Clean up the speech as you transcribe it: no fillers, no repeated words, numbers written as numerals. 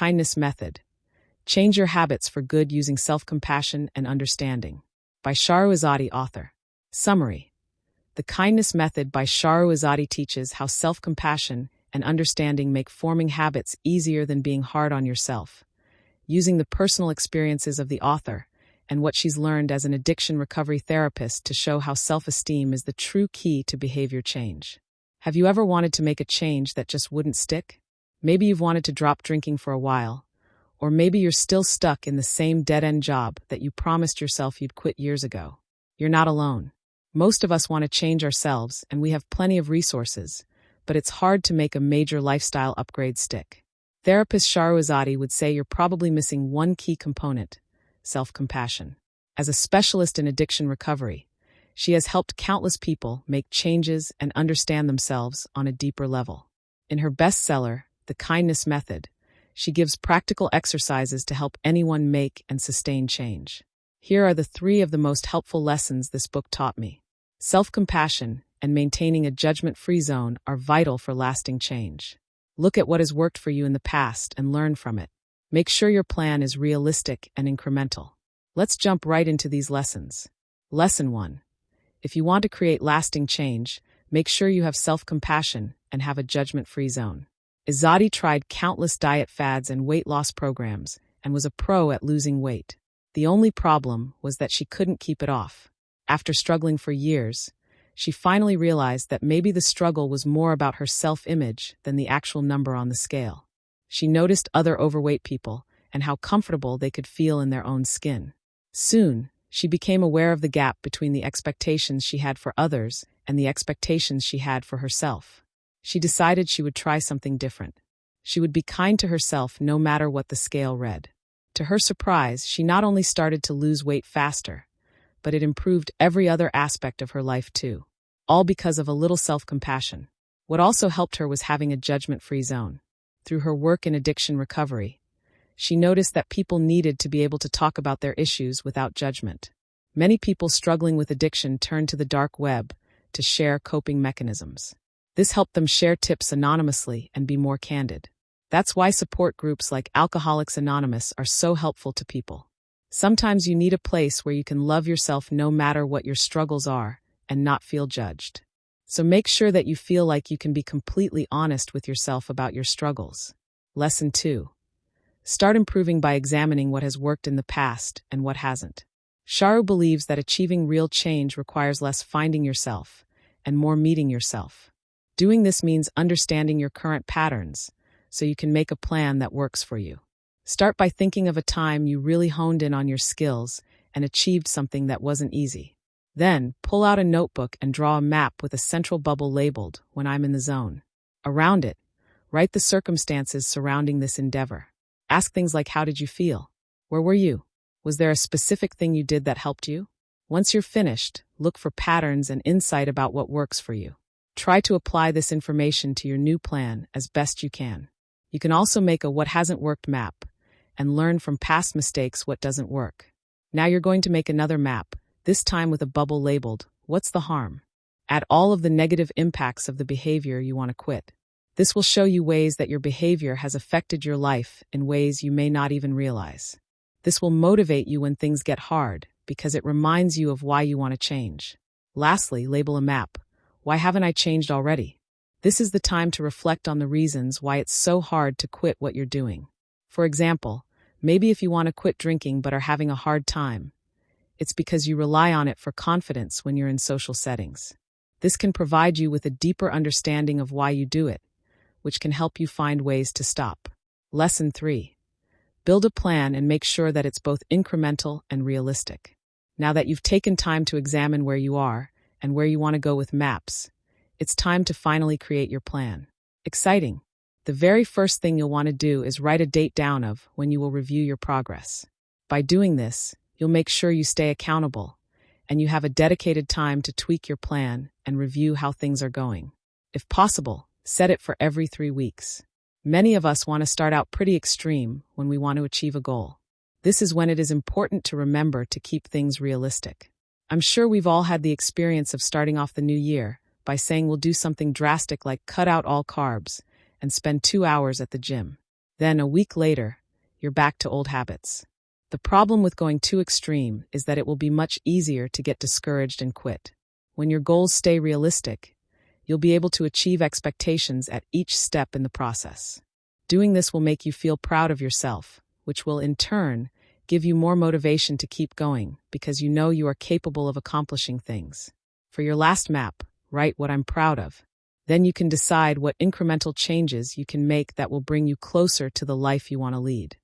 Kindness Method. Change Your Habits for Good Using Self-Compassion and Understanding. By Shahroo Izadi, author. Summary. The Kindness Method by Shahroo Izadi teaches how self-compassion and understanding make forming habits easier than being hard on yourself. Using the personal experiences of the author and what she's learned as an addiction recovery therapist to show how self-esteem is the true key to behavior change. Have you ever wanted to make a change that just wouldn't stick? Maybe you've wanted to drop drinking for a while, or maybe you're still stuck in the same dead-end job that you promised yourself you'd quit years ago. You're not alone. Most of us want to change ourselves, and we have plenty of resources, but it's hard to make a major lifestyle upgrade stick. Therapist Shahroo Izadi would say you're probably missing one key component: self-compassion. As a specialist in addiction recovery, she has helped countless people make changes and understand themselves on a deeper level. In her bestseller, The Kindness Method, she gives practical exercises to help anyone make and sustain change. Here are the 3 of the most helpful lessons this book taught me. Self-compassion and maintaining a judgment-free zone are vital for lasting change. Look at what has worked for you in the past and learn from it. Make sure your plan is realistic and incremental. Let's jump right into these lessons. Lesson 1. If you want to create lasting change, make sure you have self-compassion and have a judgment-free zone. Izadi tried countless diet fads and weight loss programs and was a pro at losing weight. The only problem was that she couldn't keep it off. After struggling for years, she finally realized that maybe the struggle was more about her self-image than the actual number on the scale. She noticed other overweight people and how comfortable they could feel in their own skin. Soon, she became aware of the gap between the expectations she had for others and the expectations she had for herself. She decided she would try something different. She would be kind to herself no matter what the scale read. To her surprise, she not only started to lose weight faster, but it improved every other aspect of her life too. All because of a little self-compassion. What also helped her was having a judgment-free zone. Through her work in addiction recovery, she noticed that people needed to be able to talk about their issues without judgment. Many people struggling with addiction turn to the dark web to share coping mechanisms. This helped them share tips anonymously and be more candid. That's why support groups like Alcoholics Anonymous are so helpful to people. Sometimes you need a place where you can love yourself no matter what your struggles are and not feel judged. So make sure that you feel like you can be completely honest with yourself about your struggles. Lesson 2. Start improving by examining what has worked in the past and what hasn't. Shahroo believes that achieving real change requires less finding yourself and more meeting yourself. Doing this means understanding your current patterns so you can make a plan that works for you. Start by thinking of a time you really honed in on your skills and achieved something that wasn't easy. Then, pull out a notebook and draw a map with a central bubble labeled "When I'm in the Zone." Around it, write the circumstances surrounding this endeavor. Ask things like, how did you feel? Where were you? Was there a specific thing you did that helped you? Once you're finished, look for patterns and insight about what works for you. Try to apply this information to your new plan as best you can. You can also make a what hasn't worked map and learn from past mistakes what doesn't work. Now you're going to make another map, this time with a bubble labeled, "What's the harm?" Add all of the negative impacts of the behavior you want to quit. This will show you ways that your behavior has affected your life in ways you may not even realize. This will motivate you when things get hard because it reminds you of why you want to change. Lastly, label a map. Why haven't I changed already? This is the time to reflect on the reasons why it's so hard to quit what you're doing. For example, maybe if you want to quit drinking but are having a hard time, it's because you rely on it for confidence when you're in social settings. This can provide you with a deeper understanding of why you do it, which can help you find ways to stop. Lesson 3. Build a plan and make sure that it's both incremental and realistic. Now that you've taken time to examine where you are and where you want to go with maps, it's time to finally create your plan. Exciting! The very first thing you'll want to do is write a date down of when you will review your progress. By doing this, you'll make sure you stay accountable and you have a dedicated time to tweak your plan and review how things are going. If possible, set it for every 3 weeks. Many of us want to start out pretty extreme when we want to achieve a goal. This is when it is important to remember to keep things realistic. I'm sure we've all had the experience of starting off the new year by saying we'll do something drastic like cut out all carbs and spend 2 hours at the gym. Then, a week later, you're back to old habits. The problem with going too extreme is that it will be much easier to get discouraged and quit. When your goals stay realistic, you'll be able to achieve expectations at each step in the process. Doing this will make you feel proud of yourself, which will, in turn, give you more motivation to keep going because you know you are capable of accomplishing things. For your last map, write what I'm proud of. Then you can decide what incremental changes you can make that will bring you closer to the life you want to lead.